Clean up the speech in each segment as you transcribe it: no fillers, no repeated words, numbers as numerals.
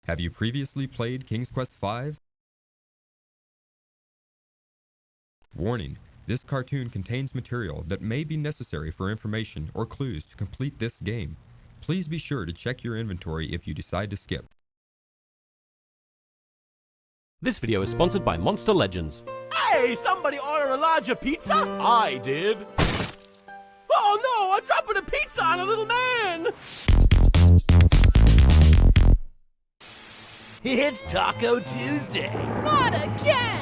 Have you previously played King's Quest V? Warning: this cartoon contains material that may be necessary for information or clues to complete this game. Please be sure to check your inventory if you decide to skip. This video is sponsored by Monster Legends. Hey, somebody order a larger pizza? I did. Oh no, I'm dropping a pizza on a little man! It's Taco Tuesday. Not again!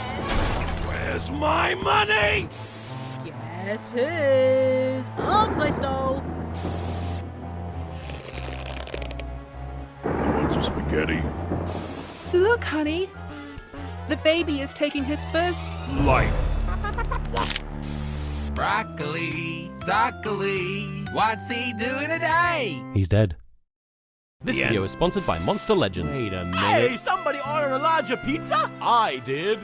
Where's my money? Guess whose arms I stole? You want some spaghetti? Look, honey. The baby is taking his first Life. Broccoli, broccoli, what's he doing today? He's dead. This video is sponsored by Monster Legends. Wait a minute. Hey, somebody order a larger pizza? I did.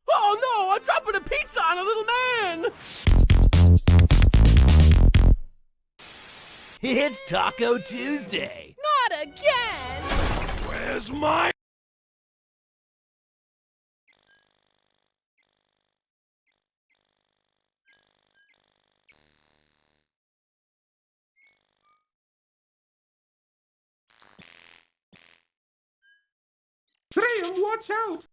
Oh no, I'm dropping a pizza on a little man! It's Taco Tuesday. Not again! Where's my... Sam, watch out!